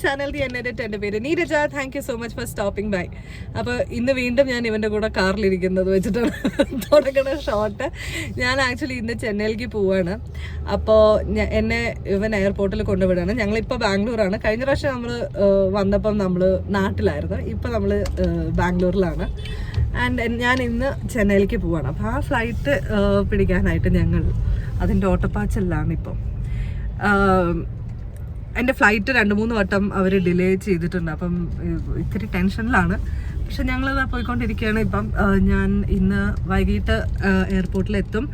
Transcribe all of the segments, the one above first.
Channel the എന്നെഡിറ്റ്. എൻ്റെ പേര് Neeraja. Thank you so much for stopping by. അപ്പോൾ ഇന്ന് വീണ്ടും ഞാൻ ഇവൻ്റെ കൂടെ കാറിലിരിക്കുന്നത് വെച്ചിട്ടാണ് തുടങ്ങുന്ന ഷോട്ട്. ഞാൻ ആക്ച്വലി ഇന്ന് ചെന്നൈയിലേക്ക് പോവാണ്. അപ്പോൾ എന്നെ ഇവൻ എയർപോർട്ടിൽ കൊണ്ടുവിടുകയാണ്. ഞങ്ങളിപ്പോൾ ബാംഗ്ലൂരാണ്. കഴിഞ്ഞ പ്രാവശ്യം നമ്മൾ വന്നപ്പം നമ്മൾ നാട്ടിലായിരുന്നു. ഇപ്പോൾ നമ്മൾ ബാംഗ്ലൂരിലാണ്. ആൻഡ് ഞാൻ ഇന്ന് ചെന്നൈയിലേക്ക് പോവാണ്. അപ്പോൾ ആ ഫ്ലൈറ്റ് പിടിക്കാനായിട്ട് ഞങ്ങൾ അതിൻ്റെ ഓട്ടപ്പാച്ചിലാണ് ഇപ്പം. എൻ്റെ ഫ്ലൈറ്റ് 2-3 വട്ടം അവർ ഡിലേ ചെയ്തിട്ടുണ്ട്. അപ്പം ഇത്തിരി ടെൻഷനിലാണ്. പക്ഷെ ഞങ്ങളിത് പോയിക്കൊണ്ടിരിക്കുകയാണ്. ഇപ്പം ഞാൻ ഇന്ന് വൈകിട്ട് എയർപോർട്ടിലെത്തും.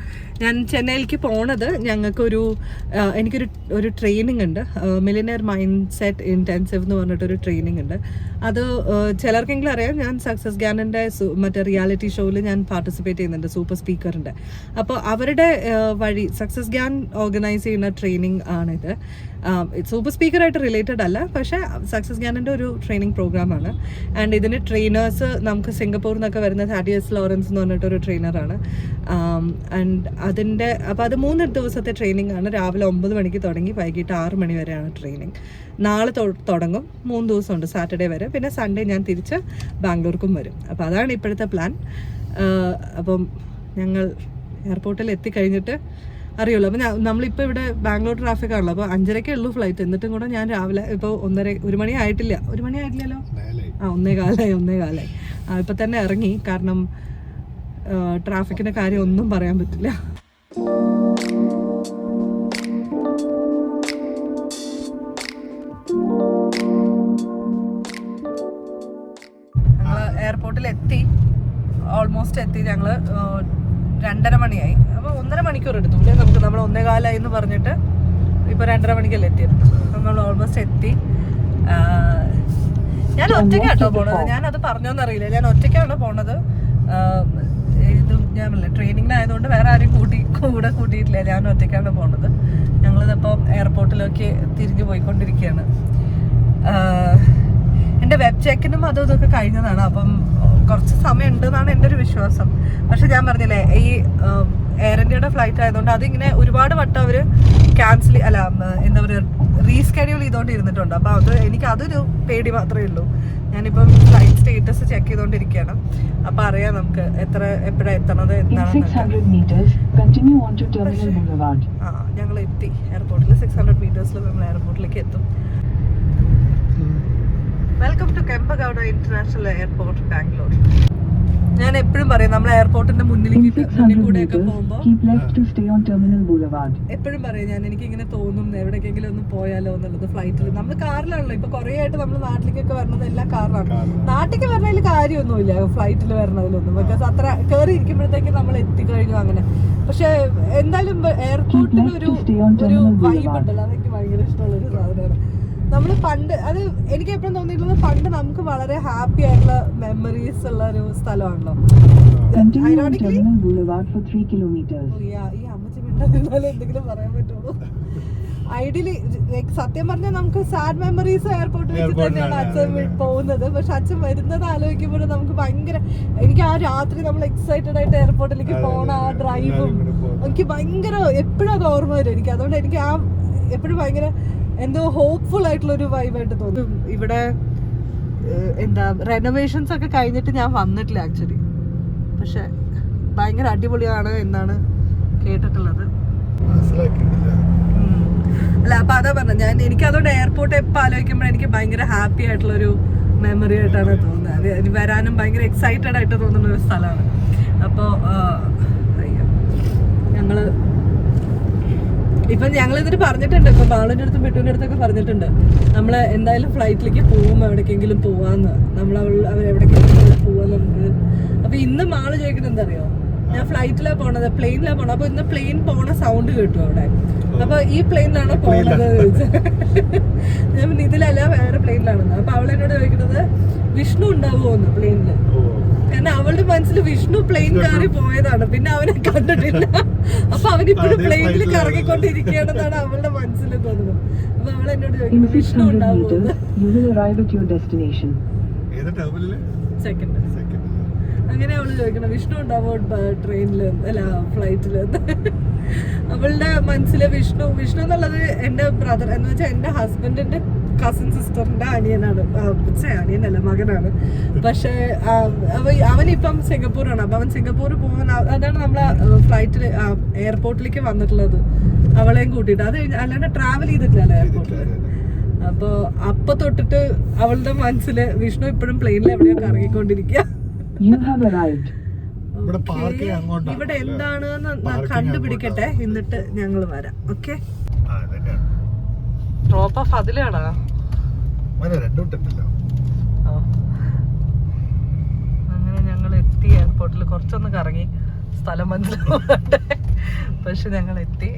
ഞാൻ ചെന്നൈയിലേക്ക് പോണത് എനിക്കൊരു ട്രെയിനിങ് ഉണ്ട്. മില്ലിനിയർ മൈൻഡ് സെറ്റ് ഇൻറ്റൻസീവ് എന്ന് പറഞ്ഞിട്ടൊരു ട്രെയിനിങ് ഉണ്ട്. അത് ചിലർക്കെങ്കിലും അറിയാം. ഞാൻ സക്സസ് ഗ്യാനിൻ്റെ മറ്റേ റിയാലിറ്റി ഷോയിൽ ഞാൻ പാർട്ടിസിപ്പേറ്റ് ചെയ്യുന്നുണ്ട്, സൂപ്പർ സ്പീക്കറിൻ്റെ. അപ്പോൾ അവരുടെ വഴി സക്സസ് ഗ്യാൻ ഓർഗനൈസ് ചെയ്യുന്ന ട്രെയിനിങ് ആണിത്. സൂപ്പർ സ്പീക്കറായിട്ട് റിലേറ്റഡ് അല്ല, പക്ഷേ സക്സസ് ഗ്യാനിൻ്റെ ഒരു ട്രെയിനിങ് പ്രോഗ്രാമാണ്. ആൻഡ് ഇതിന് ട്രെയിനേഴ്സ് നമുക്ക് സിംഗപ്പൂരിൽ നിന്നൊക്കെ വരുന്ന താഡിയസ് ലോറൻസ് എന്ന് പറഞ്ഞിട്ടൊരു ട്രെയിനറാണ്. ആൻഡ് അപ്പോൾ അത് 3 ദിവസത്തെ ട്രെയിനിങ് ആണ്. രാവിലെ 9 മണിക്ക് തുടങ്ങി വൈകിട്ട് 6 മണി വരെയാണ് ട്രെയിനിങ്. നാളെ തുടങ്ങും. 3 ദിവസമുണ്ട്, സാറ്റർഡേ വരെ. പിന്നെ സൺഡേ ഞാൻ തിരിച്ച് ബാംഗ്ലൂർക്കും വരും. അപ്പോൾ അതാണ് ഇപ്പോഴത്തെ പ്ലാൻ. അപ്പം ഞങ്ങൾ എയർപോർട്ടിൽ എത്തിക്കഴിഞ്ഞിട്ട് അറിയുള്ളൂ. അപ്പം നമ്മളിപ്പോൾ ഇവിടെ ബാംഗ്ലൂർ ട്രാഫിക് ആണല്ലോ. അപ്പോൾ 5:30 ഉള്ളൂ ഫ്ലൈറ്റ്. എന്നിട്ടും കൂടെ ഞാൻ രാവിലെ ഇപ്പോൾ 1 മണി ആയിട്ടില്ലല്ലോ. 1:15 ഇപ്പം തന്നെ ഇറങ്ങി. കാരണം ട്രാഫിക്കിൻ്റെ കാര്യം ഒന്നും പറയാൻ പറ്റില്ല. ഞങ്ങൾ എയർപോർട്ടിൽ ഓൾമോസ്റ്റ് എത്തി. ഞങ്ങൾ 2:30 മണിയായി. അപ്പോൾ 1.5 മണിക്കൂർ എടുത്തു. നമ്മൾ 1:15 എന്ന് പറഞ്ഞിട്ട് ഇപ്പോൾ 2:30 മണിക്കല്ലേ എത്തിയത്. നമ്മൾ ഓൾമോസ്റ്റ് എത്തി. ഞാൻ ഒറ്റയ്ക്കാട്ടോ പോണത്. ഞാനത് പറഞ്ഞോന്നറിയില്ല. ഞാൻ ഒറ്റയ്ക്കാണ് പോണത്. ഇത് ഞാൻ പറഞ്ഞില്ല, ട്രെയിനിങ്ങിനായതുകൊണ്ട് വേറെ ആരും കൂടെ കൂട്ടിയിട്ടില്ല. ഞാൻ ഒറ്റയ്ക്കാണ് പോണത്. ഞങ്ങളിതിപ്പോൾ എയർപോർട്ടിലേക്ക് തിരിഞ്ഞു പോയിക്കൊണ്ടിരിക്കുകയാണ്. എൻ്റെ വെബ് ചെക്കിനും അതും ഇതൊക്കെ കഴിഞ്ഞതാണ്. അപ്പം കുറച്ച് സമയം ഉണ്ടെന്നാണ് എൻ്റെ ഒരു വിശ്വാസം. പക്ഷെ ഞാൻ പറഞ്ഞില്ലേ, ഈ എയർ ഇന്ത്യയുടെ ഫ്ലൈറ്റ് ആയതുകൊണ്ട് അതിങ്ങനെ ഒരുപാട് വട്ടം അവർ എന്താ പറയുക, റീസ്കെഡ്യൂൾ ചെയ്തുകൊണ്ടിരുന്നിട്ടുണ്ട്. അപ്പോൾ അതൊരു പേടി മാത്രമേ ഉള്ളൂ. ഞാനിപ്പം ഫ്ലൈറ്റ് സ്റ്റേറ്റസ് ചെക്ക് ചെയ്തുകൊണ്ടിരിക്കുകയാണ്. അപ്പം അറിയാം നമുക്ക് എപ്പോഴാണ് എത്തണത് എന്താണെന്ന്. ഞങ്ങൾ എത്തി എയർപോർട്ടിൽ. 600 മീറ്റേഴ്സിൽ നമ്മൾ എയർപോർട്ടിലേക്ക് എത്തും. Welcome to Kempegowda international airport, Bangalore. ഞാൻ എപ്പോഴും പറയും, നമ്മൾ എയർപോർട്ടിന്റെ മുന്നിൽ കൂടെയൊക്കെ പോകുമ്പോൾ എപ്പോഴും പറയും എനിക്കിങ്ങനെ തോന്നും എവിടേക്കെങ്കിലും ഒന്ന് പോയാലോ എന്നുള്ളത്. ഫ്ലൈറ്റിൽ നമ്മൾ കാറിലാണല്ലോ ഇപ്പൊ കുറേ ആയിട്ട് നമ്മൾ നാട്ടിലേക്കൊക്കെ വരണത് എല്ലാം കാറിലാണ്. നാട്ടിലേക്ക് വരണതിൽ കാര്യമൊന്നുമില്ല ഫ്ലൈറ്റിൽ വരണതിലൊന്നും. ബിക്കോസ് അത്ര കയറി ഇരിക്കുമ്പോഴത്തേക്ക് നമ്മൾ എത്തിക്കഴിഞ്ഞു അങ്ങനെ. പക്ഷെ എന്തായാലും എയർപോർട്ടിന് ഒരു വൈബ് ഉണ്ടല്ലോ, അതെനിക്ക് ഭയങ്കര ഇഷ്ടമുള്ളൊരു സാധനമാണ്. നമ്മൾ പണ്ട് എനിക്ക് എപ്പോഴും തോന്നിയിട്ടുള്ളത്, പണ്ട് നമുക്ക് വളരെ ഹാപ്പി ആയിട്ടുള്ള മെമ്മറീസ് ഉള്ള ഒരു സ്ഥലമാണല്ലോ. ഈ അമ്മച്ചി മിണ്ടാതിരുന്നാലും എന്തെങ്കിലും പറയാൻ പറ്റുള്ളൂ. ഐഡിയലി സത്യം പറഞ്ഞാൽ നമുക്ക് സാഡ് മെമ്മറീസ് എയർപോർട്ടിൽ വെച്ച് തന്നെയാണ് അച്ഛൻ പോകുന്നത്. പക്ഷെ അച്ഛൻ വരുന്നത് ആലോചിക്കുമ്പോൾ നമുക്ക് ഭയങ്കര, എനിക്ക് ആ രാത്രി നമ്മൾ എക്സൈറ്റഡ് ആയിട്ട് എയർപോർട്ടിലേക്ക് പോണ ആ ഡ്രൈവും എനിക്ക് ഭയങ്കര എപ്പോഴും അത് ഓർമ്മ വരും എനിക്ക്. അതുകൊണ്ട് എനിക്ക് ആ എപ്പോഴും ഭയങ്കര എന്തോ ഹോപ്പ്ഫുൾ ആയിട്ടുള്ളൊരു വൈബായിട്ട് തോന്നും. ഇവിടെ എന്താ റെനോവേഷൻസ് ഒക്കെ കഴിഞ്ഞിട്ട് ഞാൻ വന്നിട്ടില്ല ആക്ച്വലി. പക്ഷെ ഭയങ്കര അടിപൊളിയാണ് എന്നാണ് കേട്ടിട്ടുള്ളത്. അല്ല, അപ്പം അതാ പറഞ്ഞത് എനിക്ക്. അതുകൊണ്ട് എയർപോർട്ട് എപ്പോൾ ആലോചിക്കുമ്പോൾ എനിക്ക് ഭയങ്കര ഹാപ്പി ആയിട്ടുള്ളൊരു മെമ്മറി ആയിട്ടാണ് തോന്നുന്നത്. അത് വരാനും ഭയങ്കര എക്സൈറ്റഡ് ആയിട്ട് തോന്നുന്ന ഒരു സ്ഥലമാണ്. അപ്പോൾ ഞങ്ങളിതിന് പറഞ്ഞിട്ടുണ്ട്. ഇപ്പം ബാളുവിൻ്റെ അടുത്തും ബിട്ടുവിൻ്റെ അടുത്തൊക്കെ പറഞ്ഞിട്ടുണ്ട്, നമ്മൾ എന്തായാലും ഫ്ലൈറ്റിലേക്ക് പോവും, എവിടേക്കെങ്കിലും പോവാന്ന്. അവരെവിടേക്കെങ്കിലും പോവാന്നുള്ളത്. അപ്പൊ ഇന്ന് മാള് ചോദിക്കുന്നത് എന്താ അറിയോ, ഞാൻ ഫ്ലൈറ്റിലാണ് പോണത്, പ്ലെയിനിലാണ് പോണത്. അപ്പൊ ഇന്ന് പ്ലെയിൻ പോണ സൗണ്ട് കേട്ടു അവിടെ. അപ്പൊ ഈ പ്ലെയിനിലാണോ പോണത് ചോദിച്ചത്. ഞാൻ ഇതിലല്ല വേറെ പ്ലെയിനിലാണെന്ന്. അപ്പൊ അവളെന്നോട് ചോദിക്കുന്നത് വിഷ്ണു ഉണ്ടാവുമോന്ന് പ്ലെയിനില്. കാരണം അവളുടെ മനസ്സിൽ വിഷ്ണു പ്ലെയിൻ കയറി പോയതാണ്, പിന്നെ അവനെ കണ്ടിട്ടില്ല. അപ്പൊ അവനിപ്പോഴും പ്ലെയിനിൽ കറങ്ങിക്കൊണ്ടിരിക്കുകയാണെന്നാണ് അവളുടെ മനസ്സിൽ തോന്നുന്നത്. അപ്പൊ അവൾ എന്നോട് ചോദിക്കുന്നത് വിഷ്ണു ഉണ്ടാവുമോ. സെക്കൻഡ്. അങ്ങനെ അവള് ചോദിക്കണം വിഷ്ണു ഉണ്ടാവോ ട്രെയിനിൽ അല്ല ഫ്ലൈറ്റിൽ. അവളുടെ മനസ്സില് വിഷ്ണു എന്നുള്ളത് എൻ്റെ ബ്രദർ എന്ന് വെച്ചാൽ എൻ്റെ ഹസ്ബൻഡിന്റെ കസിൻ സിസ്റ്ററിന്റെ അനിയനാണ്. അനിയനല്ല, മകനാണ്. പക്ഷെ അവനിപ്പം സിംഗപ്പൂരാണ്. അപ്പൊ അവൻ സിംഗപ്പൂർ പോകാൻ, അതാണ് നമ്മളെ ഫ്ലൈറ്റിൽ എയർപോർട്ടിലേക്ക് വന്നിട്ടുള്ളത് അവളെയും കൂട്ടിയിട്ട്. അത് അല്ലാണ്ട് ട്രാവൽ ചെയ്തിട്ടില്ലല്ലോ എയർപോർട്ടിൽ. അപ്പൊ തൊട്ടിട്ട് അവളുടെ മനസ്സില് വിഷ്ണു ഇപ്പോഴും പ്ലെയിനിൽ എവിടെയോ കറങ്ങിക്കൊണ്ടിരിക്കുക. ഇവിടെ എന്താണെന്ന് കണ്ടുപിടിക്കട്ടെ, എന്നിട്ട് ഞങ്ങൾ വരാം. ഓക്കെ, ഡ്രോപ്പ് ഓഫ് അതിലാണോ? അങ്ങനെ ഞങ്ങൾ എത്തി എയർപോർട്ടിൽ. കുറച്ചൊന്ന് കറങ്ങി സ്ഥലം മനസ്സിലാവട്ടെ. പക്ഷെ ഞങ്ങൾ എത്തി.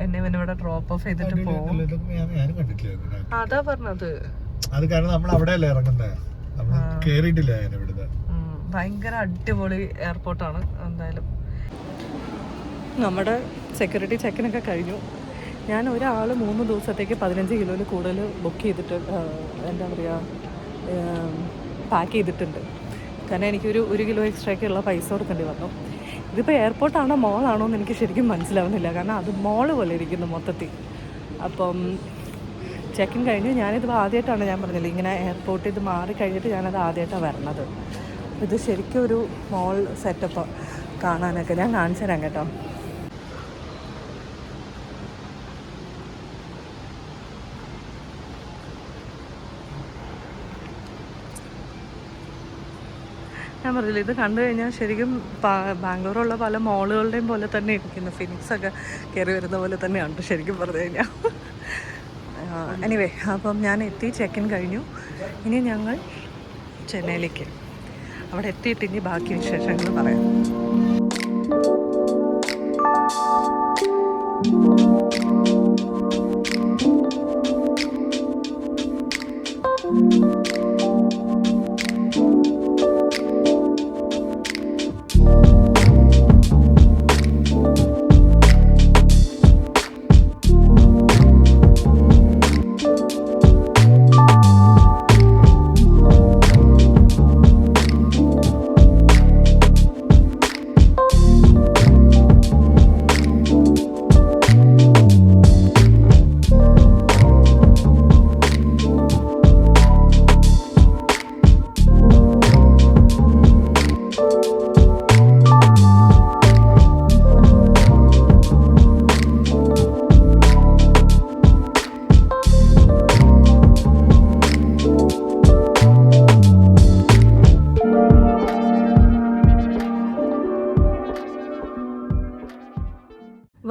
എന്നെ ഇവിടെ ഡ്രോപ്പ് ഓഫ് ചെയ്തിട്ട് പോകും. അതാ പറഞ്ഞത്. അത് കാരണം നമ്മൾ അവിടെയല്ലേ ഇറങ്ങുന്നത്, കേറിയിട്ടില്ല. ഭയങ്കര അടിപൊളി എയർപോർട്ടാണ്. എന്തായാലും നമ്മുടെ സെക്യൂരിറ്റി ചെക്കിനൊക്കെ കഴിഞ്ഞു. ഞാൻ ഒരാൾ 3 ദിവസത്തേക്ക് 15 കിലോയിൽ കൂടുതൽ ബുക്ക് ചെയ്തിട്ട് എന്താ പറയുക പാക്ക് ചെയ്തിട്ടുണ്ട്. കാരണം എനിക്കൊരു 1 കിലോ എക്സ്ട്രാക്കുള്ള പൈസ കൊടുക്കേണ്ടി വന്നു. ഇതിപ്പോൾ എയർപോർട്ടാണോ മോളാണോ എന്ന് എനിക്ക് ശരിക്കും മനസ്സിലാവുന്നില്ല. കാരണം അത് മോള് പോലെ ഇരിക്കുന്നു മൊത്തത്തിൽ. അപ്പം ചെക്കിൻ കഴിഞ്ഞു. ഞാനിത് ആദ്യമായിട്ടാണ്, ഞാൻ പറഞ്ഞില്ല ഇങ്ങനെ എയർപോർട്ടിൽ ഇത് മാറി കഴിഞ്ഞിട്ട് ഞാനത് ആദ്യമായിട്ടാണ് വരണത്. ഇത് ശരിക്കും ഒരു മോൾ സെറ്റപ്പ് കാണാനൊക്കെ. ഞാൻ കാണിച്ചു തരാം കേട്ടോ. ഞാൻ പറഞ്ഞില്ല, ഇത് കണ്ടു കഴിഞ്ഞാൽ ശരിക്കും ബാംഗ്ലൂരുള്ള പല മോളുകളുടെയും പോലെ തന്നെ ഇരിക്കുന്നു. ഫിനിക്സ് ഒക്കെ കയറി വരുന്ന പോലെ തന്നെയാണ് ശരിക്കും പറഞ്ഞു കഴിഞ്ഞാൽ. എനിവേ, അപ്പം ഞാൻ എത്തി, ചെക്കിൻ കഴിഞ്ഞു. ഇനി ഞങ്ങൾ ചെന്നൈയിലേക്ക്. അവിടെ എത്തിയിട്ട് ഇനി ബാക്കി വിശേഷങ്ങൾ പറയാം.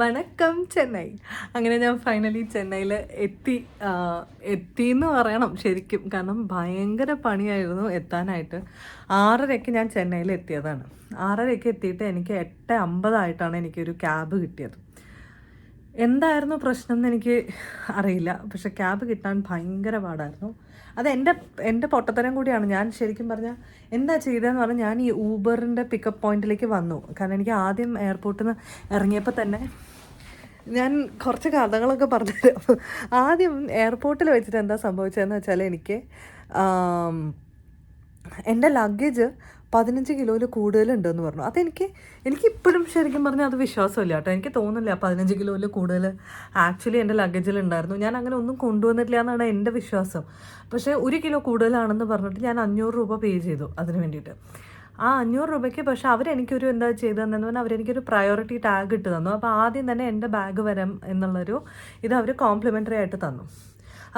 വണക്കം ചെന്നൈ. അങ്ങനെ ഞാൻ ഫൈനലി ചെന്നൈയിൽ എത്തിയെന്ന് പറയണം ശരിക്കും. കാരണം ഭയങ്കര പണിയായിരുന്നു എത്താനായിട്ട്. 6:30 ഞാൻ ചെന്നൈയിൽ എത്തിയതാണ്. 6:30 എത്തിയിട്ട് എനിക്ക് 8:50 എനിക്കൊരു ക്യാബ് കിട്ടിയത്. എന്തായിരുന്നു പ്രശ്നം എന്ന് എനിക്ക് അറിയില്ല. പക്ഷെ ക്യാബ് കിട്ടാൻ ഭയങ്കര പാടായിരുന്നു. അത് എൻ്റെ പൊട്ടത്തരം കൂടിയാണ്. ഞാൻ ശരിക്കും പറഞ്ഞാൽ എന്താ ചെയ്തതെന്ന് പറഞ്ഞാൽ, ഞാൻ ഈ ഊബറിൻ്റെ പിക്കപ്പ് പോയിന്റിലേക്ക് വന്നു. കാരണം എനിക്ക് ആദ്യം എയർപോർട്ടിൽ നിന്ന് ഇറങ്ങിയപ്പോൾ തന്നെ ഞാൻ കുറച്ച് കഥകളൊക്കെ പറഞ്ഞുതരാം. ആദ്യം എയർപോർട്ടിൽ വെച്ചിട്ട് എന്താ സംഭവിച്ചതെന്ന് വെച്ചാൽ, എൻ്റെ ലഗേജ് 15 കിലോയിൽ കൂടുതലുണ്ടെന്ന് പറഞ്ഞു. എനിക്കിപ്പോഴും ശരിക്കും പറഞ്ഞാൽ അത് വിശ്വാസമില്ല കേട്ടോ. എനിക്ക് തോന്നുന്നില്ല 15 കിലോയിൽ കൂടുതൽ ആക്ച്വലി എൻ്റെ ലഗേജിലുണ്ടായിരുന്നു. ഞാൻ അങ്ങനെ ഒന്നും കൊണ്ടുവന്നിട്ടില്ല എന്നാണ് എൻ്റെ വിശ്വാസം. പക്ഷേ 1 കിലോ കൂടുതലാണെന്ന് പറഞ്ഞിട്ട് ഞാൻ 500 രൂപ പേ ചെയ്തു അതിന് വേണ്ടിയിട്ട്. ആ 500 രൂപയ്ക്ക് പക്ഷേ അവരെനിക്കൊരു എന്താ ചെയ്തതെന്ന് പറഞ്ഞാൽ, അവരെനിക്കൊരു പ്രയോറിറ്റി ടാഗ് ഇട്ട് തന്നു. അപ്പോൾ ആദ്യം തന്നെ എൻ്റെ ബാഗ് വരാം എന്നുള്ളൊരു ഇത് അവർ കോംപ്ലിമെൻ്ററി ആയിട്ട് തന്നു.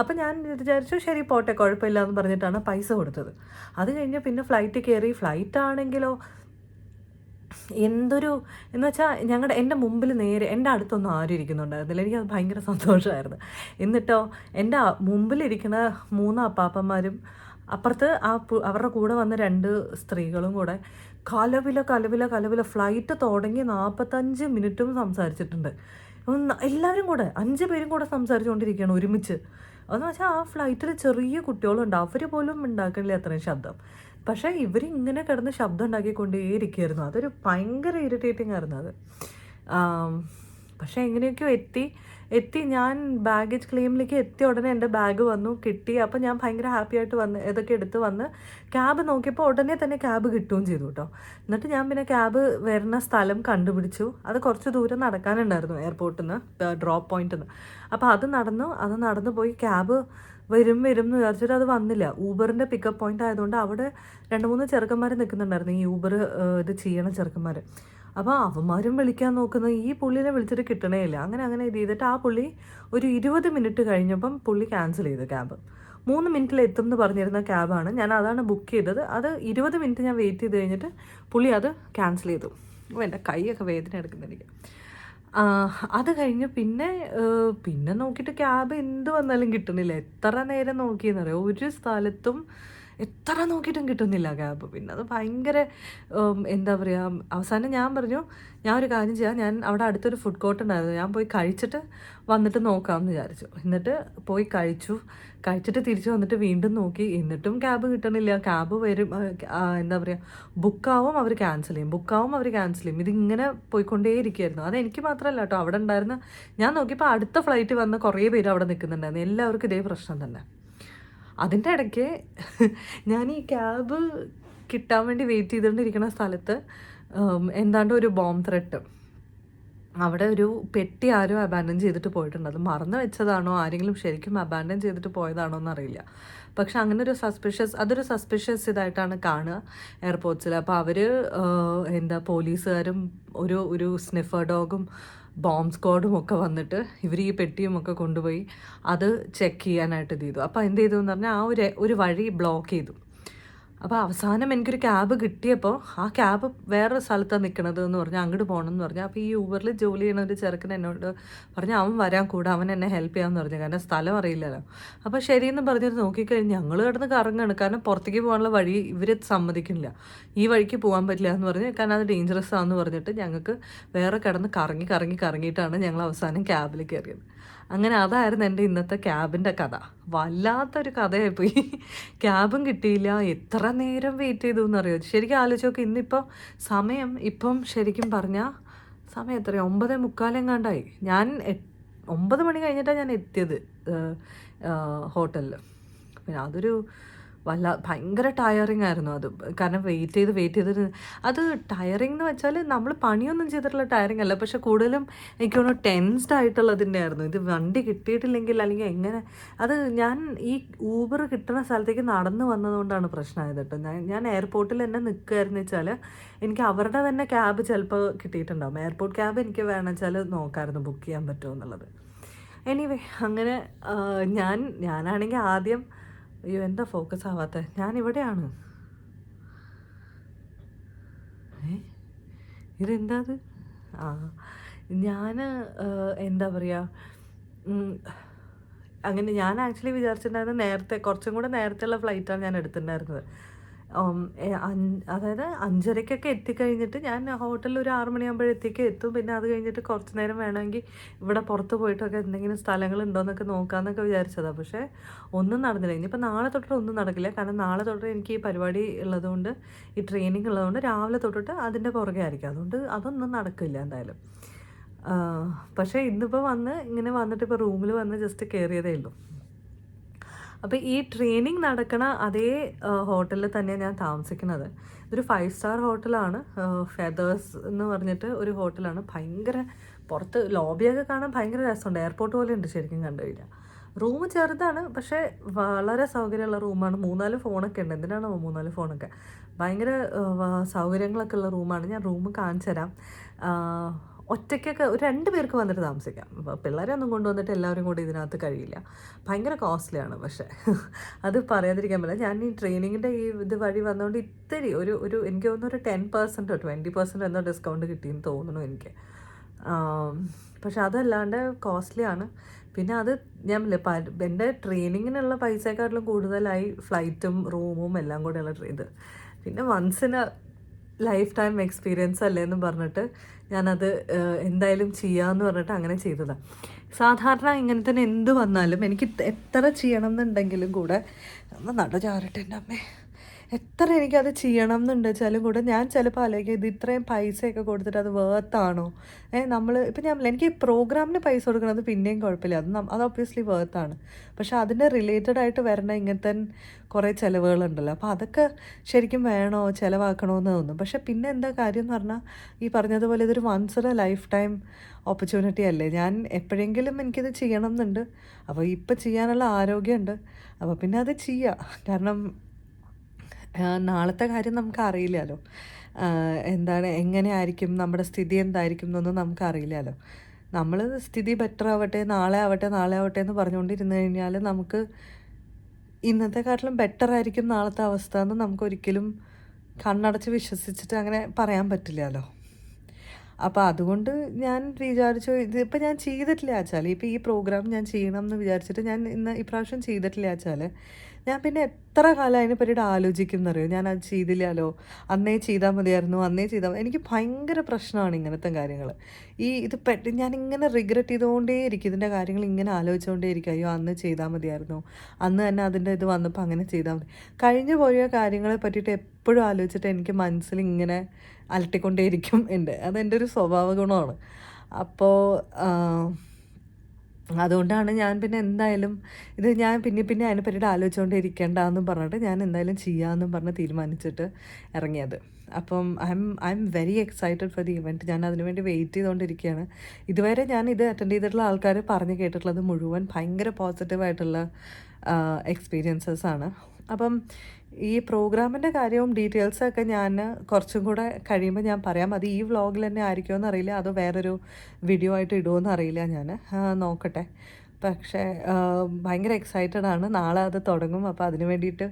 അപ്പം ഞാൻ വിചാരിച്ചു ശരി പോട്ടെ കുഴപ്പമില്ല എന്ന് പറഞ്ഞിട്ടാണ് പൈസ കൊടുത്തത്. അത് കഴിഞ്ഞ് പിന്നെ ഫ്ലൈറ്റ് കയറി. ഫ്ലൈറ്റാണെങ്കിലോ എന്തൊരു എന്ന് വെച്ചാൽ എൻ്റെ മുമ്പിൽ നേരെ എൻ്റെ അടുത്തൊന്നും ആരും ഇരിക്കുന്നുണ്ടായിരുന്നില്ല. എനിക്കത് ഭയങ്കര സന്തോഷമായിരുന്നു. എന്നിട്ടോ എൻ്റെ മുമ്പിലിരിക്കുന്ന 3 അപ്പാപ്പന്മാരും അപ്പുറത്ത് അവരുടെ കൂടെ വന്ന 2 സ്ത്രീകളും കൂടെ കലവില ഫ്ലൈറ്റ് തുടങ്ങി 45 മിനിറ്റും സംസാരിച്ചിട്ടുണ്ട്. എല്ലാവരും കൂടെ 5 പേരും കൂടെ സംസാരിച്ചുകൊണ്ടിരിക്കുകയാണ് ഒരുമിച്ച്. അതെന്ന് വെച്ചാൽ ആ ഫ്ലൈറ്റിൽ ചെറിയ കുട്ടികളുണ്ട്, അവർ പോലും ഉണ്ടാക്കണില്ല അത്രയും ശബ്ദം. പക്ഷേ ഇവരിങ്ങനെ കിടന്ന് ശബ്ദം ഉണ്ടാക്കിക്കൊണ്ടേയിരിക്കുകയായിരുന്നു. അതൊരു ഭയങ്കര ഇറിറ്റേറ്റിംഗ് ആയിരുന്നു അത്. പക്ഷേ എങ്ങനെയൊക്കെയോ എത്തി ഞാൻ ബാഗേജ് ക്ലെയിമിലേക്ക് എത്തിയ ഉടനെ എൻ്റെ ബാഗ് വന്നു, കിട്ടി. അപ്പോൾ ഞാൻ ഭയങ്കര ഹാപ്പി ആയിട്ട് വന്ന് ഇതൊക്കെ എടുത്ത് വന്ന് ക്യാബ് നോക്കിയപ്പോൾ ഉടനെ തന്നെ ക്യാബ് കിട്ടുകയും ചെയ്തു കേട്ടോ. എന്നിട്ട് ഞാൻ പിന്നെ ക്യാബ് വരുന്ന സ്ഥലം കണ്ടുപിടിച്ചു. അത് കുറച്ച് ദൂരം നടക്കാനുണ്ടായിരുന്നു എയർപോർട്ടിൽ നിന്ന്, ഡ്രോപ്പ് പോയിന്റിൽ നിന്ന്. അപ്പോൾ അത് നടന്നു പോയി. ക്യാബ് വരും എന്ന് വിചാരിച്ചിട്ട് അത് വന്നില്ല. ഊബറിൻ്റെ പിക്കപ്പ് പോയിന്റ് ആയതുകൊണ്ട് അവിടെ 2-3 ചെറുക്കന്മാർ നിൽക്കുന്നുണ്ടായിരുന്നു, ഈ ഊബർ ഇത് ചെയ്യണ ചെറുക്കന്മാർ. അപ്പോൾ അവന്മാരും വിളിക്കാൻ നോക്കുന്നത്, ഈ പുള്ളിനെ വിളിച്ചിട്ട് കിട്ടണേ ഇല്ല. അങ്ങനെ ഇത് ചെയ്തിട്ട് ആ പുള്ളി ഒരു 20 മിനിറ്റ് കഴിഞ്ഞപ്പം പുള്ളി ക്യാൻസൽ ചെയ്തു ക്യാബ്. 3 മിനിറ്റിൽ എത്തും എന്ന് പറഞ്ഞിരുന്ന ക്യാബാണ്, ഞാൻ അതാണ് ബുക്ക് ചെയ്തത്. അത് 20 മിനിറ്റ് ഞാൻ വെയിറ്റ് ചെയ്ത് കഴിഞ്ഞിട്ട് പുള്ളി അത് ക്യാൻസൽ ചെയ്തു. എൻ്റെ കൈയൊക്കെ വേദന എടുക്കുന്നുണ്ട് എനിക്ക്. അത് കഴിഞ്ഞ് പിന്നെ നോക്കിയിട്ട് ക്യാബ് എന്ത് വന്നാലും കിട്ടുന്നില്ല. എത്ര നേരം നോക്കിയെന്നറിയോ, ഒരു സ്ഥലത്തും എത്ര നോക്കിയിട്ടും കിട്ടുന്നില്ല ക്യാബ്. പിന്നെ അത് ഭയങ്കര എന്താ പറയുക, അവസാനം ഞാൻ പറഞ്ഞു ഞാൻ ഒരു കാര്യം ചെയ്യാം, ഞാൻ അവിടെ അടുത്തൊരു ഫുഡ് കോർട്ട് ഉണ്ടായിരുന്നു, ഞാൻ പോയി കഴിച്ചിട്ട് വന്നിട്ട് നോക്കാമെന്ന് വിചാരിച്ചു. എന്നിട്ട് പോയി കഴിച്ചിട്ട് തിരിച്ച് വന്നിട്ട് വീണ്ടും നോക്കി, എന്നിട്ടും ക്യാബ് കിട്ടണില്ല. ക്യാബ് വരും, എന്താ പറയുക, ബുക്കാവും അവർ ക്യാൻസൽ ചെയ്യും. ഇതിങ്ങനെ പോയിക്കൊണ്ടേ ഇരിക്കുമായിരുന്നു. അതെനിക്ക് മാത്രമല്ല കേട്ടോ, അവിടെ ഉണ്ടായിരുന്ന, ഞാൻ നോക്കിയപ്പോൾ അടുത്ത ഫ്ലൈറ്റ് വന്ന് കുറേ പേര് അവിടെ നിൽക്കുന്നുണ്ടായിരുന്നു. എല്ലാവർക്കും ഇതേ പ്രശ്നം തന്നെ. അതിൻ്റെ ഇടയ്ക്ക് ഞാൻ ഈ ക്യാബ് കിട്ടാൻ വേണ്ടി വെയിറ്റ് ചെയ്തുകൊണ്ടിരിക്കുന്ന സ്ഥലത്ത് എന്താണ്ട് ഒരു ബോംബ് ത്രെട്ട്, അവിടെ ഒരു പെട്ടി ആരും അബാൻഡൻ ചെയ്തിട്ട് പോയിട്ടുണ്ട്. അത് മറന്നു വെച്ചതാണോ, ആരെങ്കിലും ശരിക്കും അബാൻഡൻ ചെയ്തിട്ട് പോയതാണോ എന്നറിയില്ല. പക്ഷെ അങ്ങനെ അതൊരു സസ്പിഷ്യസ് ഇതായിട്ടാണ് കാണുക എയർപോർട്ട്സിൽ. അപ്പോൾ അവർ പോലീസുകാരും ഒരു സ്നിഫർ ഡോഗും ബോംബ് സ്ക്വാഡും ഒക്കെ വന്നിട്ട് ഇവർ ഈ പെട്ടിയും ഒക്കെ കൊണ്ടുപോയി അത് ചെക്ക് ചെയ്യാനായിട്ട് ഇത് ചെയ്തു. അപ്പോൾ എന്ത് ചെയ്തു എന്ന് പറഞ്ഞാൽ ആ ഒരു വഴി ബ്ലോക്ക് ചെയ്തു. അപ്പോൾ അവസാനം എനിക്കൊരു ക്യാബ് കിട്ടിയപ്പോൾ ആ ക്യാബ് വേറൊരു സ്ഥലത്താണ് നിൽക്കണത് എന്ന് പറഞ്ഞാൽ അങ്ങോട്ട് പോകണമെന്ന് പറഞ്ഞാൽ. അപ്പോൾ ഈ ഊബറിൽ ജോലി ചെയ്യണ ഒരു ചെറുക്കൻ എന്നോട് പറഞ്ഞാൽ അവൻ വരാൻ കൂടെ, അവൻ എന്നെ ഹെൽപ്പ് ചെയ്യാമെന്ന് പറഞ്ഞു, കാരണം സ്ഥലം അറിയില്ലല്ലോ. അപ്പോൾ ശരിയെന്ന് പറഞ്ഞിട്ട് നോക്കിക്കഴിഞ്ഞ് ഞങ്ങൾ കിടന്ന് കറങ്ങാണ്, കാരണം പുറത്തേക്ക് പോകാനുള്ള വഴി ഇവർ സമ്മതിക്കുന്നില്ല. ഈ വഴിക്ക് പോകാൻ പറ്റില്ല എന്ന് പറഞ്ഞ്, കാരണം അത് ഡേഞ്ചറസ് ആണെന്ന് പറഞ്ഞിട്ട് ഞങ്ങൾക്ക് വേറെ കിടന്ന് കറങ്ങിയിട്ടാണ് ഞങ്ങൾ അവസാനം ക്യാബിൽ കയറിയത്. അങ്ങനെ അതായിരുന്നു എൻ്റെ ഇന്നത്തെ ക്യാബിൻ്റെ കഥ. വല്ലാത്തൊരു കഥയായിപ്പോയി. ക്യാബും കിട്ടിയില്ല, എത്ര നേരം വെയിറ്റ് ചെയ്തു എന്നറിയോ. ശരിക്കും ആലോചിച്ച് നോക്കി, ഇപ്പം ശരിക്കും പറഞ്ഞാൽ സമയം എത്രയാണ്, 9:45 ഞാൻ 9 മണി കഴിഞ്ഞിട്ടാണ് ഞാൻ എത്തിയത് ഹോട്ടലിൽ. പിന്നെ അതൊരു ഭയങ്കര ടയറിങ് ആയിരുന്നു അത്, കാരണം വെയിറ്റ് ചെയ്ത് അത് ടയറിങ് എന്ന് വെച്ചാൽ നമ്മൾ പണിയൊന്നും ചെയ്തിട്ടുള്ള ടയറിങ് അല്ല, പക്ഷെ കൂടുതലും എനിക്ക് തോന്നുന്നു ടെൻസ്ഡ് ആയിട്ടുള്ളതിൻ്റെ ആയിരുന്നു. ഇത് വണ്ടി കിട്ടിയിട്ടില്ലെങ്കിൽ അല്ലെങ്കിൽ എങ്ങനെ, അത് ഞാൻ ഈ ഊബർ കിട്ടുന്ന സ്ഥലത്തേക്ക് നടന്നു വന്നതുകൊണ്ടാണ് പ്രശ്നമായത് കേട്ടോ. ഞാൻ എയർപോർട്ടിൽ തന്നെ നിൽക്കുകയായിരുന്നു വെച്ചാൽ എനിക്ക് അവരുടെ തന്നെ ക്യാബ് ചിലപ്പോൾ കിട്ടിയിട്ടുണ്ടാകും. എയർപോർട്ട് ക്യാബ് എനിക്ക് വേണമെന്ന് വെച്ചാൽ നോക്കാമായിരുന്നു ബുക്ക് ചെയ്യാൻ പറ്റുമോ എന്നുള്ളത്. എനിവേ അങ്ങനെ ഞാനാണെങ്കിൽ ആദ്യം, അയ്യോ എന്താ ഫോക്കസ് ആവാത്ത, ഞാനിവിടെയാണ്, ഇതെന്താ അത്, ഞാൻ എന്താ പറയുക, അങ്ങനെ ഞാൻ ആക്ച്വലി വിചാരിച്ചിട്ടുണ്ടായിരുന്നു കുറച്ചും കൂടെ നേരത്തെയുള്ള ഫ്ലൈറ്റാണ് ഞാൻ എടുത്തിട്ടുണ്ടായിരുന്നത്. അതായത് 5:30 എത്തിക്കഴിഞ്ഞിട്ട് ഞാൻ ഹോട്ടലിൽ ഒരു 6 മണിയാകുമ്പോഴത്തേക്ക് എത്തും. പിന്നെ അത് കഴിഞ്ഞിട്ട് കുറച്ച് നേരം വേണമെങ്കിൽ ഇവിടെ പുറത്ത് പോയിട്ടൊക്കെ എന്തെങ്കിലും സ്ഥലങ്ങളുണ്ടോയെന്നൊക്കെ നോക്കാമെന്നൊക്കെ വിചാരിച്ചതാണ്. പക്ഷേ ഒന്നും നടന്നില്ല. ഇനിയിപ്പോൾ നാളെ തൊട്ടിട്ട് ഒന്നും നടക്കില്ല, കാരണം നാളെ തൊട്ടിട്ട് എനിക്ക് ഈ പരിപാടി ഉള്ളതുകൊണ്ട്, ഈ ട്രെയിനിങ് ഉള്ളതുകൊണ്ട് രാവിലെ തൊട്ടിട്ട് അതിൻ്റെ പുറകെ ആയിരിക്കും. അതുകൊണ്ട് അതൊന്നും നടക്കില്ല എന്തായാലും. പക്ഷേ ഇന്നിപ്പോൾ ഇങ്ങനെ വന്നിട്ട് ഇപ്പോൾ റൂമിൽ വന്ന് ജസ്റ്റ് കയറിയതേ ഉള്ളൂ. അപ്പോൾ ഈ ട്രെയിനിങ് നടക്കണ അതേ ഹോട്ടലിൽ തന്നെയാണ് ഞാൻ താമസിക്കുന്നത്. ഇതൊരു 5 സ്റ്റാർ ഹോട്ടലാണ്, ഫെദേഴ്സ് എന്ന് പറഞ്ഞിട്ട് ഒരു ഹോട്ടലാണ്. ഭയങ്കര പുറത്ത് ലോബിയൊക്കെ കാണാൻ ഭയങ്കര രസമുണ്ട്, എയർപോർട്ട് പോലെ ഉണ്ട് ശരിക്കും കണ്ടു കഴിഞ്ഞാൽ. റൂം ചെറുതാണ്, പക്ഷേ വളരെ സൗകര്യമുള്ള റൂമാണ്. 3-4 ഫോണൊക്കെ ഉണ്ട്. എന്തിനാണോ 3-4 ഫോണൊക്കെ, ഭയങ്കര സൗകര്യങ്ങളൊക്കെ ഉള്ള റൂമാണ്. ഞാൻ റൂം കാണിച്ചു തരാം. ഒറ്റയ്ക്കൊക്കെ ഒരു 2 പേർക്ക് വന്നിട്ട് താമസിക്കാം. പിള്ളേരെ ഒന്നും കൊണ്ടുവന്നിട്ട് എല്ലാവരും കൂടി ഇതിനകത്ത് കഴിയില്ല, ഭയങ്കര കോസ്റ്റ്ലിയാണ്. പക്ഷേ അത് പറയാതിരിക്കാൻ പറ്റില്ല. ഞാൻ ഈ ട്രെയിനിങ്ങിൻ്റെ ഇത് വഴി വന്നുകൊണ്ട് ഇത്തിരി ഒരു എനിക്ക് തോന്നുന്നു ഒരു 10% 20% എന്തോ ഡിസ്കൗണ്ട് കിട്ടിയെന്ന് തോന്നുന്നു എനിക്ക്. പക്ഷെ അതല്ലാണ്ട് കോസ്റ്റ്ലിയാണ്. പിന്നെ അത് ഞാൻ എൻ്റെ ട്രെയിനിങ്ങിനുള്ള പൈസയെക്കാട്ടിലും കൂടുതലായി ഫ്ലൈറ്റും റൂമും എല്ലാം കൂടെയുള്ള ഇത്. പിന്നെ once in a lifetime experience അല്ലേ എന്ന് പറഞ്ഞിട്ട് ഞാനത് എന്തായാലും ചെയ്യാമെന്ന് പറഞ്ഞിട്ട് അങ്ങനെ ചെയ്തതാണ്. സാധാരണ ഇങ്ങനെ തന്നെ എന്ത് വന്നാലും എനിക്ക് എത്ര ചെയ്യണം എന്നുണ്ടെങ്കിലും കൂടെ നട ചാരട്ടെ എൻ്റെ അമ്മേ, എത്ര എനിക്കത് ചെയ്യണം എന്നുണ്ട് വെച്ചാലും കൂടെ ഞാൻ ചിലപ്പോൾ ആലോചിക്കും ഇത് ഇത്രയും പൈസയൊക്കെ കൊടുത്തിട്ട് അത് വേർത്താണോ. നമ്മൾ ഇപ്പം ഞാൻ എനിക്ക് പ്രോഗ്രാമിന് പൈസ കൊടുക്കുന്നത് പിന്നെയും കുഴപ്പമില്ല, അത് ഒബ്വിയസ്ലി വേർത്താണ്. പക്ഷെ അതിൻ്റെ റിലേറ്റഡ് ആയിട്ട് വരണ ഇങ്ങനത്തെ കുറേ ചിലവുകളുണ്ടല്ലോ, അപ്പോൾ അതൊക്കെ ശരിക്കും വേണോ ചിലവാക്കണോ എന്ന് തോന്നും. പക്ഷെ പിന്നെ എന്താ കാര്യം എന്ന് പറഞ്ഞാൽ ഈ പറഞ്ഞതുപോലെ ഇതൊരു once in a lifetime opportunity അല്ലേ. ഞാൻ എപ്പോഴെങ്കിലും എനിക്കിത് ചെയ്യണം എന്നുണ്ട്. അപ്പോൾ ഇപ്പം ചെയ്യാനുള്ള ആരോഗ്യമുണ്ട്, അപ്പോൾ പിന്നെ അത് ചെയ്യാം. കാരണം നാളത്തെ കാര്യം നമുക്ക് അറിയില്ലല്ലോ. എന്താണ് എങ്ങനെ ആയിരിക്കും നമ്മുടെ സ്ഥിതി എന്തായിരിക്കും എന്നൊന്നും നമുക്ക് അറിയില്ലല്ലോ. നമ്മൾ സ്ഥിതി ബെറ്റർ ആവട്ടെ, നാളെ ആവട്ടെ നാളെ ആവട്ടെ എന്ന് പറഞ്ഞുകൊണ്ടിരുന്നു കഴിഞ്ഞാൽ നമുക്ക് ഇന്നത്തെക്കാട്ടിലും ബെറ്റർ ആയിരിക്കും നാളത്തെ അവസ്ഥ എന്ന് നമുക്കൊരിക്കലും കണ്ണടച്ച് വിശ്വസിച്ചിട്ട് അങ്ങനെ പറയാൻ പറ്റില്ലല്ലോ. അപ്പോൾ അതുകൊണ്ട് ഞാൻ വിചാരിച്ചു ഇതിപ്പോൾ ഞാൻ ചെയ്തിട്ടില്ല വെച്ചാൽ, ഇപ്പോൾ ഈ പ്രോഗ്രാം ഞാൻ ചെയ്യണം എന്ന് വിചാരിച്ചിട്ട് ഞാൻ ഇപ്രാവശ്യം ചെയ്തിട്ടില്ല വെച്ചാൽ ഞാൻ പിന്നെ എത്ര കാലം അതിനെ പറ്റിയിട്ട് ആലോചിക്കുന്നറിയോ. ഞാൻ അത് ചെയ്തില്ലല്ലോ, അന്നേ ചെയ്താൽ മതിയായിരുന്നു, അന്നേ ചെയ്താൽ എനിക്ക് ഭയങ്കര പ്രശ്നമാണ് ഇങ്ങനത്തെ കാര്യങ്ങൾ. ഇത് ഞാനിങ്ങനെ റിഗ്രറ്റ് ചെയ്തുകൊണ്ടേ ഇരിക്കും, ഇതിൻ്റെ കാര്യങ്ങൾ ഇങ്ങനെ ആലോചിച്ചുകൊണ്ടേ ഇരിക്കും. അയ്യോ അന്ന് ചെയ്താൽ മതിയായിരുന്നു, അന്ന് തന്നെ അതിൻ്റെ ഇത് വന്നപ്പോൾ അങ്ങനെ ചെയ്താൽ മതി. കഴിഞ്ഞു പോയ കാര്യങ്ങളെ പറ്റിയിട്ട് എപ്പോഴും ആലോചിച്ചിട്ട് എനിക്ക് മനസ്സിൽ ഇങ്ങനെ അലട്ടിക്കൊണ്ടേയിരിക്കും. അതെൻ്റെ ഒരു സ്വഭാവ ഗുണമാണ്. അപ്പോൾ അതുകൊണ്ടാണ് ഞാൻ പിന്നെ എന്തായാലും ഇത് ഞാൻ പിന്നെ അതിനെ പറ്റിയിട്ട് ആലോചിച്ചുകൊണ്ട് ഇരിക്കേണ്ടെന്നും പറഞ്ഞിട്ട് ഞാൻ എന്തായാലും ചെയ്യാമെന്നും പറഞ്ഞ് തീരുമാനിച്ചിട്ട് ഇറങ്ങിയത്. അപ്പം I am very excited for the event. ഞാൻ അതിനുവേണ്ടി വെയിറ്റ് ചെയ്തുകൊണ്ടിരിക്കുകയാണ്. ഇതുവരെ ഞാൻ ഇത് അറ്റൻഡ് ചെയ്തിട്ടുള്ള ആൾക്കാർ പറഞ്ഞു കേട്ടിട്ടുള്ളത് മുഴുവൻ ഭയങ്കര പോസിറ്റീവായിട്ടുള്ള എക്സ്പീരിയൻസസ് ആണ്. അപ്പം ഈ പ്രോഗ്രാമിൻ്റെ കാര്യവും ഡീറ്റെയിൽസൊക്കെ ഞാൻ കുറച്ചും കൂടെ കഴിയുമ്പോൾ ഞാൻ പറയാം. അത് ഈ വ്ളോഗിൽ തന്നെ ആയിരിക്കുമെന്ന് അറിയില്ല, അതോ വേറൊരു വീഡിയോ ആയിട്ട് ഇടുമെന്ന് അറിയില്ല, ഞാൻ നോക്കട്ടെ. പക്ഷേ ഭയങ്കര എക്സൈറ്റഡ് ആണ്. നാളെ അത് തുടങ്ങും. അപ്പോൾ അതിന് വേണ്ടിയിട്ട്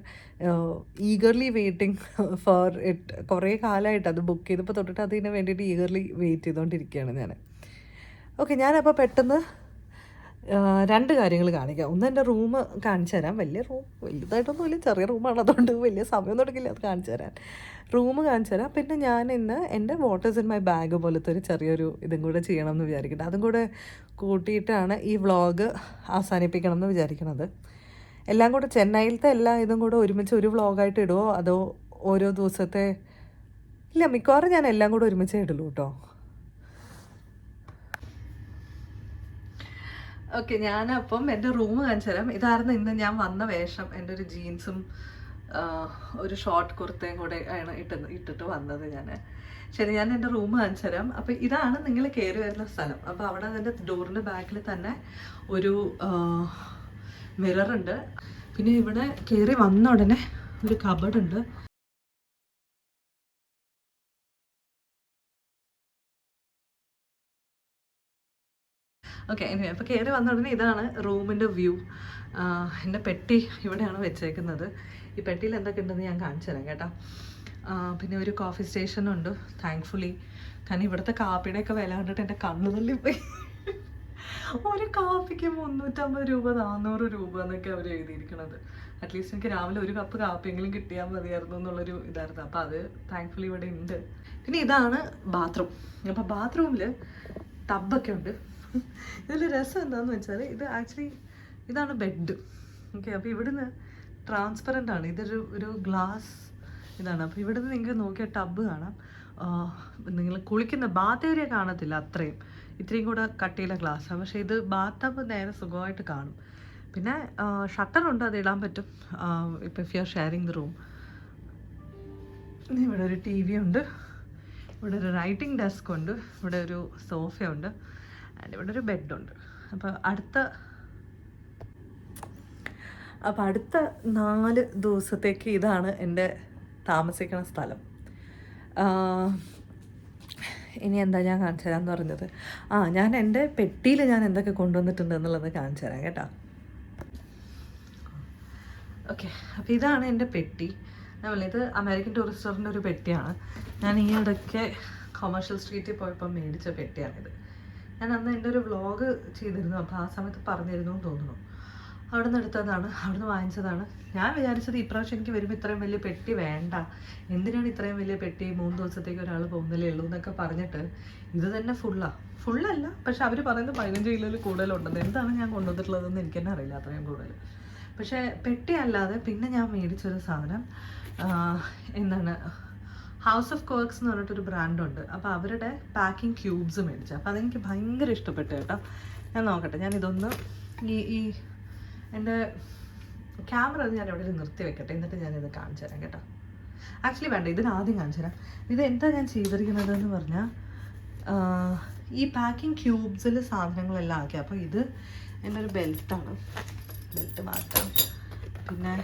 ഈഗർലി വെയിറ്റിംഗ് ഫോർ ഇറ്റ്. കുറേ കാലമായിട്ട് അത് ബുക്ക് ചെയ്തപ്പോൾ തൊട്ടിട്ട് അതിന് വേണ്ടിയിട്ട് ഈഗർലി വെയിറ്റ് ചെയ്തുകൊണ്ടിരിക്കുകയാണ് ഞാൻ. ഓക്കെ, ഞാനപ്പോൾ പെട്ടെന്ന് രണ്ട് കാര്യങ്ങൾ കാണിക്കാം. ഒന്ന് എൻ്റെ റൂം കാണിച്ചു തരാം. വലിയ റൂം വലുതായിട്ടൊന്നുമില്ല, ചെറിയ റൂമാണ്, അതുകൊണ്ട് വലിയ സമയമൊന്നും എടുക്കില്ല അത് കാണിച്ചു തരാൻ. റൂം കാണിച്ചു തരാം. പിന്നെ ഞാൻ ഇന്ന് എൻ്റെ വാട്ടേഴ്സ് ഇൻ മൈ ബാഗ് പോലത്തെ ഒരു ചെറിയൊരു ഇതും കൂടെ ചെയ്യണം എന്ന് വിചാരിക്കട്ടെ. അതും കൂടെ കൂട്ടിയിട്ടാണ് ഈ വ്ളോഗ് അവസാനിപ്പിക്കണം എന്ന് വിചാരിക്കണത്. എല്ലാം കൂടെ ചെന്നൈയിലത്തെ എല്ലാ ഇതും കൂടെ ഒരുമിച്ച് ഒരു വ്ളോഗായിട്ട് ഇടുമോ അതോ ഓരോ ദിവസത്തെ? ഇല്ല, മിക്കവാറും ഞാൻ എല്ലാം കൂടെ ഒരുമിച്ചേ ഇടുള്ളൂ കേട്ടോ. ഓക്കെ, ഞാനപ്പം എൻ്റെ റൂം കാണിച്ചു തരാം. ഇതായിരുന്നു ഇന്ന് ഞാൻ വന്ന വേഷം. എൻ്റെ ഒരു ജീൻസും ഒരു ഷോർട്ട് കുർത്തയും കൂടെ ആണ് ഇട്ടിട്ട് വന്നത് ഞാൻ. ശരി, ഞാൻ എൻ്റെ റൂം കാണിച്ചു തരാം. അപ്പോൾ ഇതാണ് നിങ്ങൾ കയറി വരുന്ന സ്ഥലം. അപ്പോൾ അവിടെ അതിൻ്റെ ഡോറിൻ്റെ ബാക്കിൽ തന്നെ ഒരു മിററുണ്ട്. പിന്നെ ഇവിടെ കയറി വന്ന ഉടനെ ഒരു കബഡ് ഉണ്ട്. ഓക്കെ, അപ്പോൾ കയറി വന്ന ഉടനെ ഇതാണ് റൂമിൻ്റെ വ്യൂ. എൻ്റെ പെട്ടി ഇവിടെയാണ് വെച്ചേക്കുന്നത്. ഈ പെട്ടിയിൽ എന്തൊക്കെ ഉണ്ടെന്ന് ഞാൻ കാണിച്ചു തരാം കേട്ടോ. പിന്നെ ഒരു കോഫി സ്റ്റേഷനുണ്ട് താങ്ക്ഫുള്ളി. കാരണം ഇവിടുത്തെ കാപ്പിയുടെയൊക്കെ വില കണ്ടിട്ട് എൻ്റെ കണ്ണ് തള്ളിപ്പോയി. ഒരു കാപ്പിക്ക് 350 രൂപ 400 രൂപ എന്നൊക്കെ അവർ എഴുതിയിരിക്കണത്. അറ്റ്ലീസ്റ്റ് എനിക്ക് രാവിലെ ഒരു കപ്പ് കാപ്പിയെങ്കിലും കിട്ടിയാൽ മതിയായിരുന്നു എന്നുള്ളൊരു ഇതായിരുന്നു. അപ്പോൾ അത് താങ്ക്ഫുള്ളി ഇവിടെ ഉണ്ട്. പിന്നെ ഇതാണ് ബാത്റൂം. അപ്പോൾ ബാത്റൂമിൽ ടബൊക്കെ ഉണ്ട്. ഇതിൽ രസം എന്താണെന്ന് വെച്ചാൽ ഇത് ആക്ച്വലി ഇതാണ് ബെഡ്. ഓക്കെ, അപ്പോൾ ഇവിടുന്ന് ട്രാൻസ്പെറൻ്റ് ആണ്. ഒരു ഗ്ലാസ് ഇതാണ്. അപ്പോൾ ഇവിടുന്ന് നിങ്ങൾക്ക് നോക്കിയാൽ ടബ് കാണാം. നിങ്ങൾ കുളിക്കുന്ന ബാത്ത് ഏരിയ കാണത്തില്ല, ഇത്രയും കൂടെ കട്ടിയുള്ള ഗ്ലാസ്സാണ്. പക്ഷേ ഇത് ബാത്ത് ടബ് നേരെ സുഖമായിട്ട് കാണും. പിന്നെ ഷട്ടറുണ്ട്, അത് ഇടാൻ പറ്റും ഇപ്പോൾ if you are sharing the room. ഇവിടെ ഒരു ടി വി ഉണ്ട്, ഇവിടെ ഒരു റൈറ്റിംഗ് ഡെസ്ക് ഉണ്ട്, ഇവിടെ ഒരു സോഫയുണ്ട്, ആൻഡ് ഇവിടെ ഒരു ബെഡുണ്ട്. അപ്പോൾ അടുത്ത 4 ദിവസത്തേക്ക് ഇതാണ് എൻ്റെ താമസിക്കുന്ന സ്ഥലം. ഇനി എന്താ ഞാൻ കാണിച്ചു തരാമെന്ന് പറഞ്ഞത്? ഞാൻ എൻ്റെ പെട്ടിയിൽ ഞാൻ എന്തൊക്കെ കൊണ്ടുവന്നിട്ടുണ്ട് എന്നുള്ളത് കാണിച്ചു തരാം കേട്ടോ. ഓക്കെ, അപ്പോൾ ഇതാണ് എൻ്റെ പെട്ടി. ഇത് അമേരിക്കൻ ടൂറിസ്റ്ററിൻ്റെ ഒരു പെട്ടിയാണ്. ഞാൻ ഈ ഇടയ്ക്ക് കൊമേഴ്ഷ്യൽ സ്ട്രീറ്റിൽ പോയപ്പോൾ മേടിച്ച പെട്ടിയാണിത്. ഞാൻ അന്ന് എൻ്റെ ഒരു വ്ളോഗ് ചെയ്തിരുന്നു, അപ്പോൾ ആ സമയത്ത് പറഞ്ഞിരുന്നു എന്ന് തോന്നുന്നു. അവിടെ നിന്ന് എടുത്തതാണ്, അവിടെ നിന്ന് വാങ്ങിച്ചതാണ്. ഞാൻ വിചാരിച്ചത് ഇപ്രാവശ്യം എനിക്ക് വരുമ്പോൾ ഇത്രയും വലിയ പെട്ടി വേണ്ട, എന്തിനാണ് ഇത്രയും വലിയ പെട്ടി, 3 ദിവസത്തേക്ക് ഒരാൾ പോകുന്നില്ലേ ഉള്ളൂ എന്നൊക്കെ പറഞ്ഞിട്ട് ഇത് തന്നെ ഫുള്ളല്ല, പക്ഷെ അവർ പറയുന്നത് 15 കിലോയിൽ കൂടുതലുണ്ടെന്ന്. എന്താണ് ഞാൻ കൊണ്ടുവന്നിട്ടുള്ളതെന്ന് എനിക്ക് തന്നെ അറിയില്ല, അത്രയും കൂടുതൽ. പക്ഷേ പെട്ടി അല്ലാതെ പിന്നെ ഞാൻ മേടിച്ചൊരു സാധനം എന്താണ് ഹൗസ് ഓഫ് കോക്സ് എന്ന് പറഞ്ഞിട്ടൊരു ബ്രാൻഡുണ്ട്. അപ്പോൾ അവരുടെ പാക്കിംഗ് ക്യൂബ്സ് മേടിച്ചു. അപ്പോൾ അതെനിക്ക് ഭയങ്കര ഇഷ്ടപ്പെട്ടു കേട്ടോ. ഞാൻ നോക്കട്ടെ, ഞാനിതൊന്ന് ഈ എൻ്റെ ക്യാമറ അത് ഞാൻ എവിടെ നിർത്തി വെക്കട്ടെ, എന്നിട്ട് ഞാനിത് കാണിച്ചു തരാം കേട്ടോ. ആക്ച്വലി വേണ്ട, ഇതിനാദ്യം കാണിച്ചു തരാം. ഇത് എന്താ ഞാൻ ചെയ്തിരിക്കുന്നത് എന്ന് പറഞ്ഞാൽ ഈ പാക്കിംഗ് ക്യൂബ്സിൽ സാധനങ്ങളെല്ലാം ആക്കി. അപ്പോൾ ഇത് എൻ്റെ ഒരു ബെൽറ്റാണ്, ബെൽറ്റ് മാറ്റാം. പിന്നെ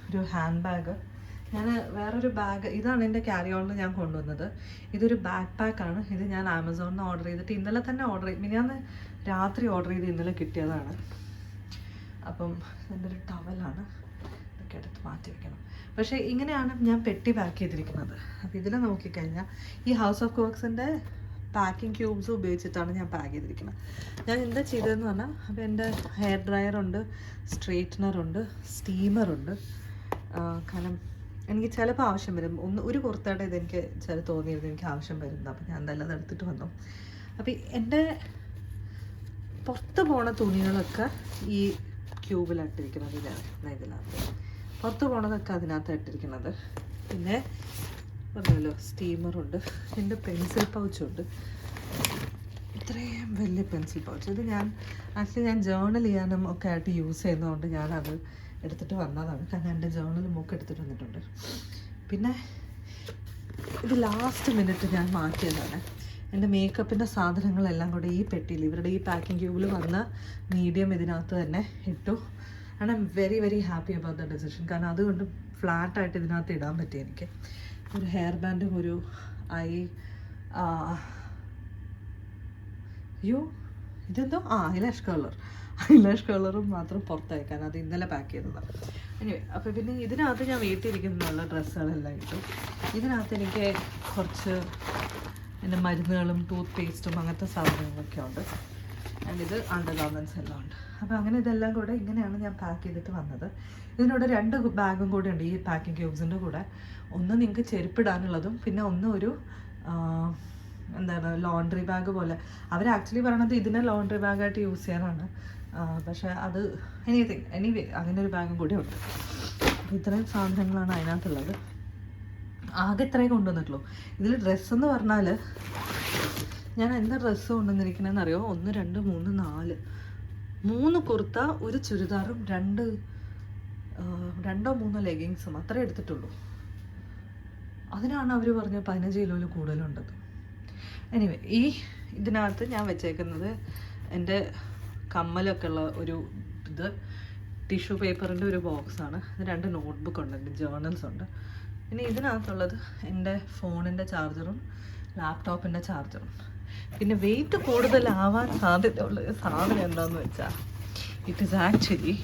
ഒരു ഹാൻഡ് ബാഗ്, ഞാൻ വേറൊരു ബാഗ്, ഇതാണ് എൻ്റെ ക്യാരി ഓണിൽ ഞാൻ കൊണ്ടുവന്നത്. ഇതൊരു ബാക്ക് പാക്കാണ്. ഇത് ഞാൻ ആമസോണിൽ നിന്ന് ഓർഡർ ചെയ്തിട്ട് ഇന്നലെ തന്നെ മിനിഞ്ഞാന്ന് രാത്രി ഓർഡർ ചെയ്ത് ഇന്നലെ കിട്ടിയതാണ്. അപ്പം എൻ്റെ ഒരു ടവലാണ്, ഇതൊക്കെ എടുത്ത് മാറ്റി വെക്കണം. പക്ഷേ ഇങ്ങനെയാണ് ഞാൻ പെട്ടി പാക്ക് ചെയ്തിരിക്കുന്നത്. അപ്പോൾ ഇതിൽ നോക്കിക്കഴിഞ്ഞാൽ ഈ ഹൗസ് ഓഫ് കോക്സിൻ്റെ പാക്കിംഗ് ക്യൂബ്സ് ഉപയോഗിച്ചിട്ടാണ് ഞാൻ പാക്ക് ചെയ്തിരിക്കുന്നത്. ഞാൻ എന്താ ചെയ്തതെന്ന് പറഞ്ഞാൽ, അപ്പോൾ എൻ്റെ ഹെയർ ഡ്രയറുണ്ട്, സ്ട്രെയിറ്റ്നറുണ്ട്, സ്റ്റീമറുണ്ട്. കാരണം എനിക്ക് ചിലപ്പോൾ ആവശ്യം വരും. ഒരു കുർത്തയുടെ ഇതെനിക്ക് ചില തോന്നിയിരുന്നു എനിക്ക് ആവശ്യം വരുന്നത്. അപ്പോൾ ഞാൻ എന്തായാലും അത് എടുത്തിട്ട് വന്നു. അപ്പോൾ എൻ്റെ പുറത്ത് പോണ തുണികളൊക്കെ ഈ ക്യൂബിലിട്ടിരിക്കുന്നത്, ഇതിനകത്ത് പുറത്ത് പോണതൊക്കെ അതിനകത്ത് ഇട്ടിരിക്കുന്നത്. പിന്നെ പറഞ്ഞല്ലോ സ്റ്റീമറുണ്ട്, എൻ്റെ പെൻസിൽ പൗച്ചുണ്ട്, ഇത്രയും വലിയ പെൻസിൽ പൗച്ച്. ഇത് ഞാൻ ജേർണൽ ചെയ്യാനും ഒക്കെ ആയിട്ട് യൂസ് ചെയ്യുന്നതുകൊണ്ട് ഞാനത് എടുത്തിട്ട് വന്നതാണ്. കാരണം എൻ്റെ ജേർണൽ ബുക്ക് എടുത്തിട്ട് വന്നിട്ടുണ്ട്. പിന്നെ ഇത് ലാസ്റ്റ് മിനിറ്റ് ഞാൻ മാറ്റിയതാണ്. എൻ്റെ മേക്കപ്പിൻ്റെ സാധനങ്ങളെല്ലാം കൂടെ ഈ പെട്ടിയിൽ, ഇവരുടെ ഈ പാക്കിംഗ് ക്യൂബിൽ വന്ന മീഡിയം ഇതിനകത്ത് തന്നെ ഇട്ടു. And I am very very happy about the decision. കാരണം അതുകൊണ്ട് ഫ്ലാറ്റായിട്ട് ഇതിനകത്ത് ഇടാൻ പറ്റി എനിക്ക്. ഒരു ഹെയർ ബാൻഡും ഒരു ഇതെന്തോ ഐലാഷ് കളറും മാത്രം പുറത്തയക്കാൻ, അത് ഇന്നലെ പാക്ക് ചെയ്തതാണ്. എനിവേ, അപ്പോൾ പിന്നെ ഇതിനകത്ത് ഞാൻ വീട്ടിലിരിക്കുന്നുള്ള ഡ്രസ്സുകളെല്ലാം ഇട്ടു. ഇതിനകത്ത് എനിക്ക് കുറച്ച് എൻ്റെ മരുന്നുകളും ടൂത്ത് പേസ്റ്റും അങ്ങനത്തെ സാധനങ്ങളൊക്കെ ഉണ്ട്. ആൻഡ് ഇത് അണ്ടർ ഗാർമെൻറ്റ്സ് എല്ലാം ഉണ്ട്. അപ്പോൾ അങ്ങനെ ഇതെല്ലാം കൂടെ ഇങ്ങനെയാണ് ഞാൻ പാക്ക് ചെയ്തിട്ട് വന്നത്. ഇതിനോട് 2 ബാഗും കൂടെ ഉണ്ട് ഈ പാക്കിംഗ് ക്യൂബ്സിൻ്റെ കൂടെ. ഒന്ന് നിങ്ങൾക്ക് ചെരുപ്പിടാനുള്ളതും, പിന്നെ ഒന്ന് ഒരു എന്താണ് ലോണ്ട്രി ബാഗ് പോലെ. അവർ ആക്ച്വലി പറയണത് ഇതിനെ ലോണ്ട്രി ബാഗായിട്ട് യൂസ് ചെയ്യാനാണ്. പക്ഷേ അത് എനിവേ അങ്ങനെ ഒരു ബാഗും കൂടെ ഉണ്ട്. അപ്പോൾ ഇത്രയും സാധനങ്ങളാണ് അതിനകത്തുള്ളത്. ആകെ ഇത്രയും കൊണ്ടുവന്നിട്ടുള്ളൂ. ഇതിൽ ഡ്രസ്സെന്ന് പറഞ്ഞാൽ ഞാൻ എന്താ ഡ്രസ്സ് കൊണ്ടുവന്നിരിക്കണമെന്ന് അറിയോ? 1 2 3 4 കുർത്ത, ഒരു ചുരിദാറും 2 3 ലെഗിങ്സും അത്രേ എടുത്തിട്ടുള്ളൂ. അതിനാണ് അവർ പറഞ്ഞ 15 കിലോയിൽ കൂടുതലുണ്ടത്. എനിവേ, ഇതിനകത്ത് ഞാൻ വെച്ചേക്കുന്നത് എൻ്റെ കമ്മലൊക്കെ ഉള്ള ഒരു ടിഷ്യൂ പേപ്പറിൻ്റെ ഒരു ബോക്സാണ്. 2 നോട്ട്ബുക്ക് ഉണ്ട്, എൻ്റെ ജേർണൽസ് ഉണ്ട്. പിന്നെ ഇതിനകത്തുള്ളത് എൻ്റെ ഫോണിൻ്റെ ചാർജറും ലാപ്ടോപ്പിൻ്റെ ചാർജറും. പിന്നെ വെയിറ്റ് കൂടുതലാവാൻ സാധ്യതയുള്ളൊരു സാധനം എന്താണെന്ന് വെച്ചാൽ, ഇറ്റ് ഈസ് ആക്ച്വലി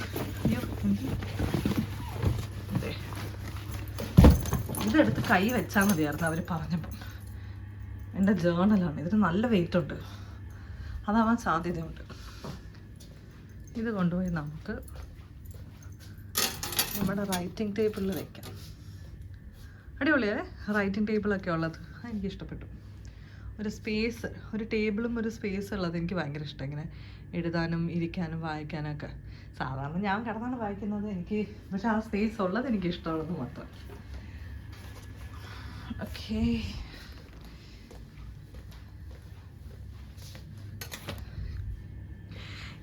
ഇതെടുത്ത് കൈ വെച്ചാൽ മതിയായിരുന്നു അവർ പറഞ്ഞപ്പം. എൻ്റെ ജേർണലാണ്, ഇതിന് നല്ല വെയിറ്റ് ഉണ്ട്, അതാവാൻ സാധ്യതയുണ്ട്. ഇത് കൊണ്ടുപോയി നമുക്ക് നമ്മുടെ റൈറ്റിംഗ് ടേബിളിൽ വയ്ക്കാം. അടിപൊളിയേ റൈറ്റിംഗ് ടേബിളൊക്കെ ഉള്ളത്, എനിക്ക് ഇഷ്ടപ്പെട്ടു. ഒരു സ്പേസ്, ഒരു ടേബിളും ഒരു സ്പേസ് ഉള്ളത് എനിക്ക് ഭയങ്കര ഇഷ്ടം. ഇങ്ങനെ എഴുതാനും ഇരിക്കാനും വായിക്കാനൊക്കെ. സാധാരണ ഞാൻ കിടന്നാണ് വായിക്കുന്നത്, പക്ഷെ ആ സ്പേസ് ഉള്ളത് എനിക്ക് ഇഷ്ടമുള്ളത് മാത്രം. ഓക്കേ,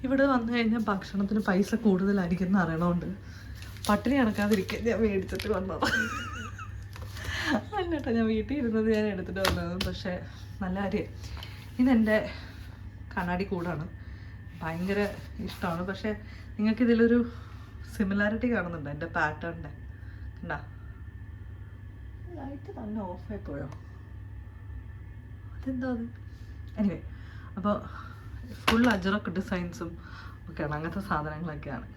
ഇവിടെ വന്നു കഴിഞ്ഞാൽ ഭക്ഷണത്തിന് പൈസ കൂടുതലായിരിക്കും എന്ന് അറിയണോണ്ട് പട്ടിണി കിടക്കാതിരിക്കാൻ ഞാൻ മേടിച്ചിട്ട് വന്നതാണ്. അല്ലേട്ടാ, ഞാൻ വീട്ടിൽ ഇരുന്നത് ഞാൻ എടുത്തിട്ട് വന്നത്. പക്ഷേ നല്ല കാര്യം. ഇതെൻ്റെ കണ്ണാടി കൂടാണ്, ഭയങ്കര ഇഷ്ടമാണ്. പക്ഷേ നിങ്ങൾക്കിതിലൊരു സിമിലാരിറ്റി കാണുന്നുണ്ട് എൻ്റെ പാറ്റേണിൻ്റെ. കണ്ടാ, ലൈറ്റ് തന്നെ ഓഫായി പോയോ? അതെന്താ അത്? എനിവേ, അപ്പോൾ ഫുൾ അജറക്ക് ഡിസൈൻസും ഒക്കെയാണ്, അങ്ങനത്തെ സാധനങ്ങളൊക്കെയാണ്.